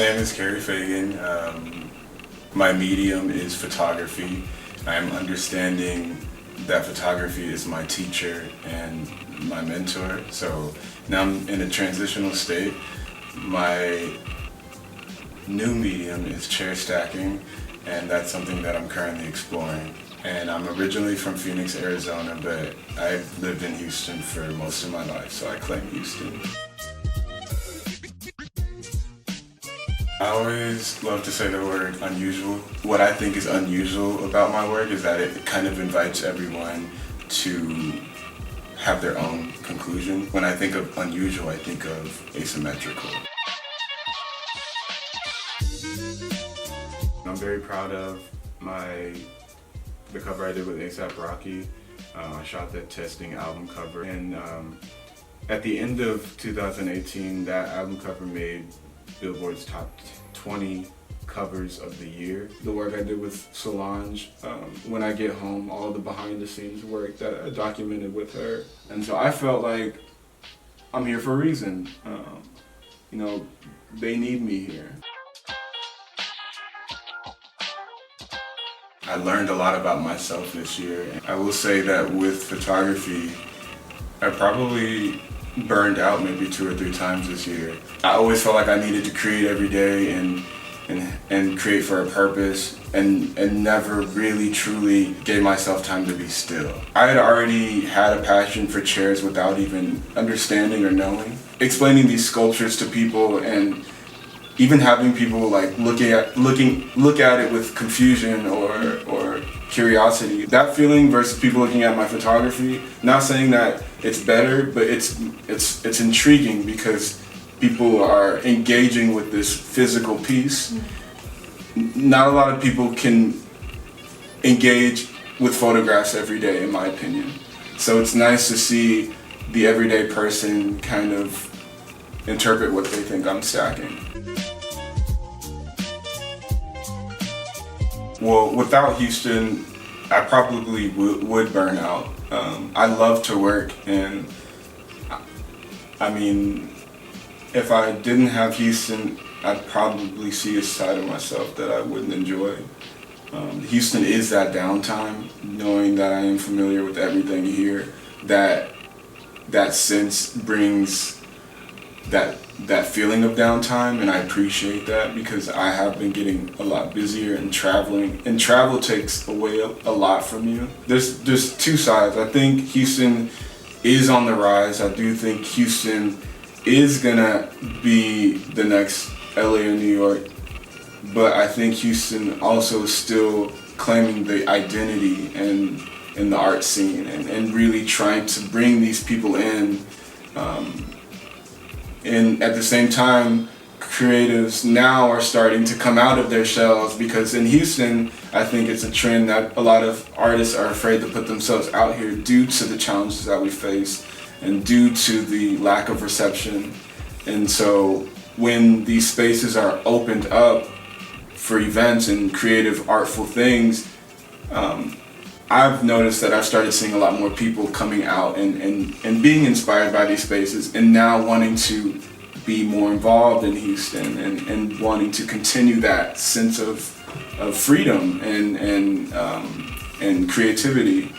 name is Cary Fagan. My medium is photography. I'm understanding that photography is my teacher and my mentor. So now I'm in a transitional state. My new medium is chair stacking, and that's something that I'm currently exploring. And I'm originally from Phoenix, Arizona, but I've lived in Houston for most of my life, so I claim Houston. I always love to say the word unusual. What I think is unusual about my work is that it kind of invites everyone to have their own conclusion. When I think of unusual, I think of asymmetrical. I'm very proud of the cover I did with A$AP Rocky. I shot that testing album cover, and at the end of 2018, that album cover made Billboard's top 20 covers of the year. The work I did with Solange, When I Get Home, all the behind the scenes work that I documented with her. And so I felt like I'm here for a reason. You know, they need me here. I learned a lot about myself this year. I will say that with photography, I probably burned out maybe 2 or 3 times this year. I always felt like I needed to create every day and create for a purpose, and never really truly gave myself time to be still. I had already had a passion for chairs without even understanding or knowing. Explaining these sculptures to people and even having people like look at it with confusion or curiosity. That feeling versus people looking at my photography, not saying that it's better, but it's intriguing because people are engaging with this physical piece. Not a lot of people can engage with photographs every day, in my opinion. So it's nice to see the everyday person kind of interpret what they think I'm stacking. Well, without Houston, I probably would burn out. I love to work, and I mean, if I didn't have Houston, I'd probably see a side of myself that I wouldn't enjoy. Houston is that downtime, knowing that I am familiar with everything here, that sense brings that feeling of downtime, and I appreciate that because I have been getting a lot busier and traveling, and travel takes away a lot from you. There's 2 sides. I think Houston is on the rise. I do think Houston is gonna be the next LA or New York, but I think Houston also is still claiming the identity and the art scene and really trying to bring these people in. And at the same time, creatives now are starting to come out of their shells, because in Houston, I think it's a trend that a lot of artists are afraid to put themselves out here due to the challenges that we face and due to the lack of reception. And so when these spaces are opened up for events and creative, artful things, I've noticed that I've started seeing a lot more people coming out and being inspired by these spaces, and now wanting to be more involved in Houston and wanting to continue that sense of freedom and creativity.